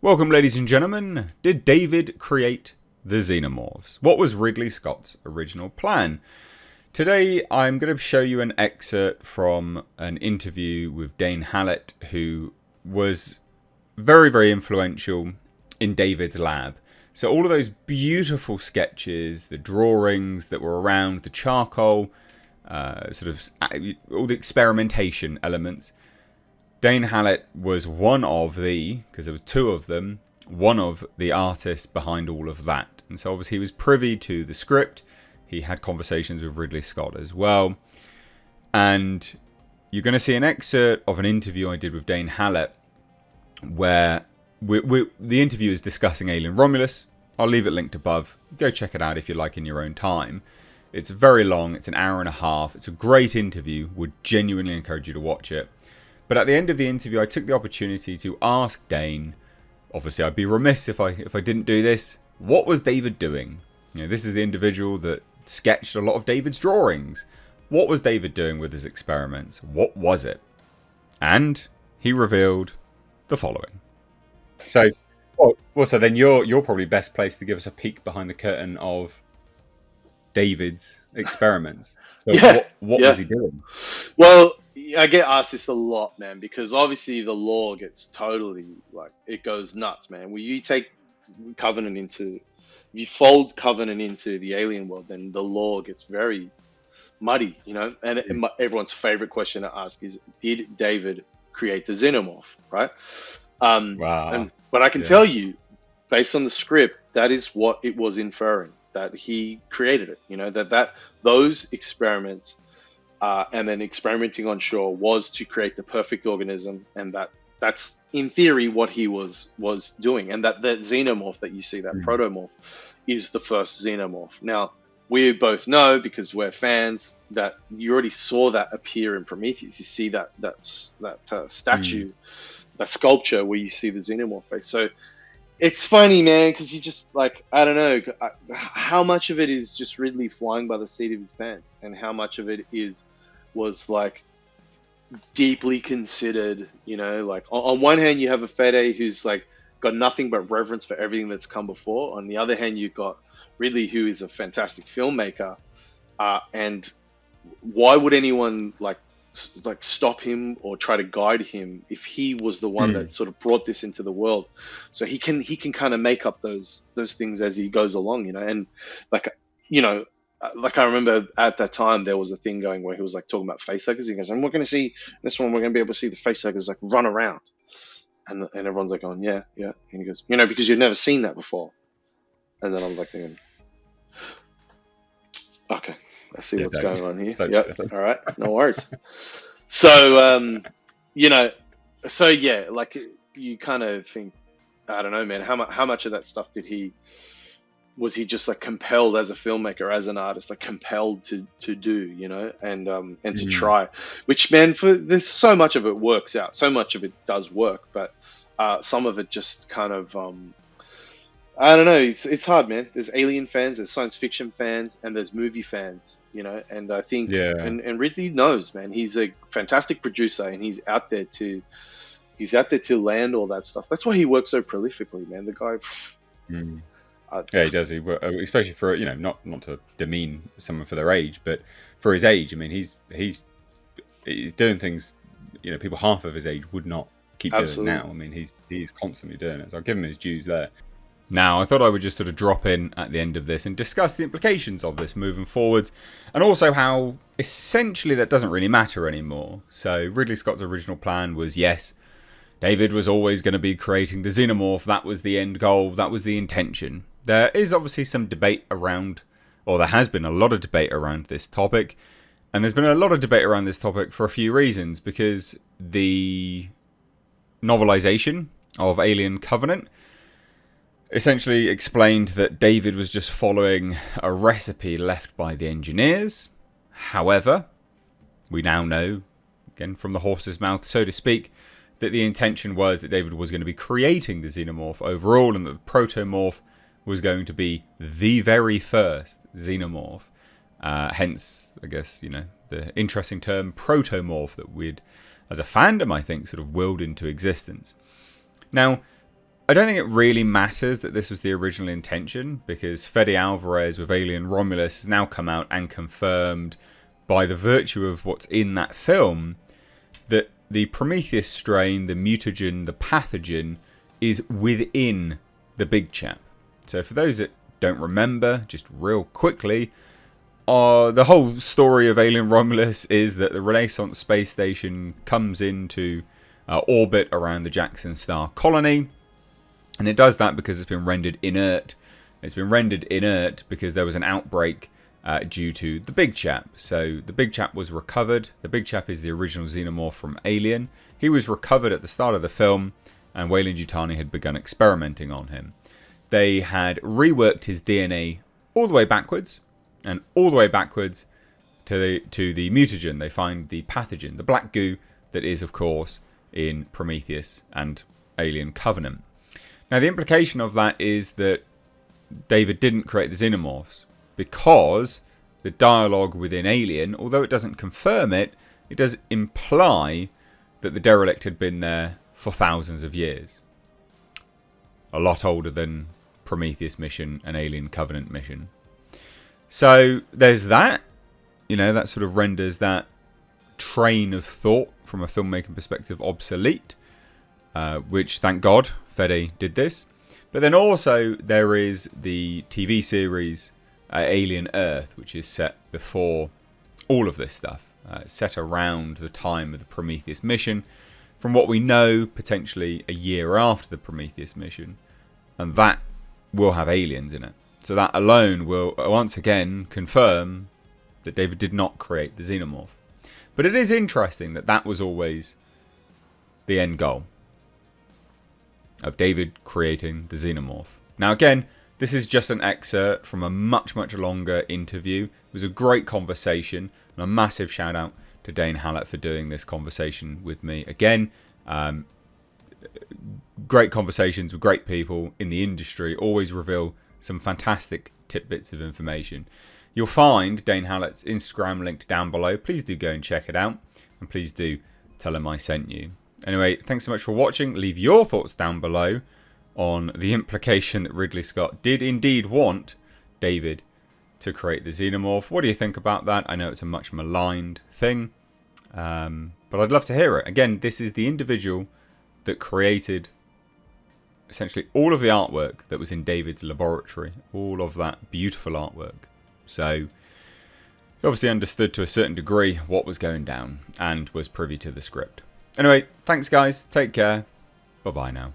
Welcome, ladies and gentlemen. Did David create the Xenomorphs? What was Ridley Scott's original plan? Today, I'm going to show you an excerpt from an interview with Danne Hallet, who was very, very influential in David's lab. So all of those beautiful sketches, the drawings that were around, the charcoal, all the experimentation elements. Danne Hallet was one of because there were two of them, one of the artists behind all of that. And so obviously he was privy to the script. He had conversations with Ridley Scott as well. And you're going to see an excerpt of an interview I did with Danne Hallet where the interview is discussing Alien Romulus. I'll leave it linked above. Go check it out if you like in your own time. It's very long. It's an hour and a half. It's a great interview. Would genuinely encourage you to watch it. But at the end of the interview, I took the opportunity to ask Danne, obviously I'd be remiss if I didn't do this, what was David doing? You know, this is the individual that sketched a lot of David's drawings. What was David doing with his experiments? What was it? And he revealed the following. So, so then you're probably best placed to give us a peek behind the curtain of David's experiments. So what was he doing? Well, I get asked this a lot, man, because obviously the lore gets totally, it goes nuts, man. When you take if you fold Covenant into the alien world, then the lore gets very muddy, you know? And everyone's favorite question to ask is, did David create the Xenomorph, right? Wow. But I can tell you, based on the script, that is what it was inferring, that he created it, you know, that those experiments and then experimenting on shore was to create the perfect organism, and that's in theory what he was doing, and that xenomorph that you see, that protomorph, is the first xenomorph. Now, we both know, because we're fans, that you already saw that appear in Prometheus. You see that statue, that sculpture where you see the xenomorph face. So it's funny, man, because you just, I don't know how much of it is just Ridley flying by the seat of his pants, and how much of it was deeply considered, you know. On one hand you have a Fede who's got nothing but reverence for everything that's come before. On the other hand, you've got Ridley, who is a fantastic filmmaker, and why would anyone stop him or try to guide him if he was the one that sort of brought this into the world? So he can kind of make up those things as he goes along, you know. And I remember at that time there was a thing going where he was talking about facehuggers. He goes, and we're going to see this one, we're going to be able to see the facehuggers run around, and everyone's going, yeah. And he goes, you know, because you've never seen that before. And then I'm thinking, okay, I see what's going on here. Yep. All right, no worries. So you kind of think, I don't know, man, how much of that stuff was he just compelled as a filmmaker, as an artist, compelled to do, you know, and to try, which, man, there's so much of it works out, so much of it does work, but some of it just kind of, I don't know, it's hard, man. There's alien fans, there's science fiction fans, and there's movie fans, you know, and I think, and Ridley knows, man, he's a fantastic producer, and he's out there to land all that stuff. That's why he works so prolifically, man. The guy. Yeah, he does. Especially for, you know, not to demean someone for their age, but for his age, I mean, he's doing things, you know, people half of his age would not keep doing now. I mean, he's constantly doing it. So I'll give him his dues there. Now, I thought I would just sort of drop in at the end of this and discuss the implications of this moving forwards, and also how essentially that doesn't really matter anymore. So Ridley Scott's original plan was, yes, David was always going to be creating the Xenomorph. That was the end goal. That was the intention. There is obviously some debate around, or there has been a lot of debate around this topic. And there's been a lot of debate around this topic for a few reasons, because the novelization of Alien Covenant essentially explained that David was just following a recipe left by the engineers. However, we now know, again from the horse's mouth, so to speak, that the intention was that David was going to be creating the Xenomorph overall, and that the protomorph was going to be the very first Xenomorph. Hence, I guess, you know, the interesting term protomorph that we'd, as a fandom, I think, sort of willed into existence. Now, I don't think it really matters that this was the original intention, because Fede Alvarez with Alien Romulus has now come out and confirmed, by the virtue of what's in that film, that the Prometheus strain, the mutagen, the pathogen, is within the big chap. So for those that don't remember, just real quickly, the whole story of Alien Romulus is that the Renaissance space station comes into orbit around the Jackson Star colony, and it does that because it's been rendered inert. It's been rendered inert because there was an outbreak due to the big chap. So the big chap was recovered. The big chap is the original Xenomorph from Alien. He was recovered at the start of the film, and Weyland-Yutani had begun experimenting on him. They had reworked his DNA all the way backwards, and all the way backwards to the mutagen. They find the pathogen, the black goo that is, of course, in Prometheus and Alien Covenant. Now, the implication of that is that David didn't create the Xenomorphs, because the dialogue within Alien, although it doesn't confirm it, it does imply that the derelict had been there for thousands of years. A lot older than Prometheus mission and Alien Covenant mission. So there's that. You know, that sort of renders that train of thought from a filmmaking perspective obsolete. Which, thank God, Fede did this. But then also there is the TV series Alien Earth, which is set before all of this stuff. Set around the time of the Prometheus mission. From what we know, potentially a year after the Prometheus mission. And that will have aliens in it. So that alone will once again confirm that David did not create the Xenomorph. But it is interesting that that was always the end goal of David creating the Xenomorph. Now again, this is just an excerpt from a much, much longer interview. It was a great conversation, and a massive shout out to Danne Hallet for doing this conversation with me. Again, great conversations with great people in the industry always reveal some fantastic tidbits of information. You'll find Danne Hallet's Instagram linked down below. Please do go and check it out, and please do tell him I sent you. Anyway, thanks so much for watching. Leave your thoughts down below on the implication that Ridley Scott did indeed want David to create the Xenomorph. What do you think about that? I know it's a much maligned thing, but I'd love to hear it. Again, this is the individual that created essentially all of the artwork that was in David's laboratory, all of that beautiful artwork. So he obviously understood to a certain degree what was going down and was privy to the script. Anyway, thanks guys, take care, bye bye now.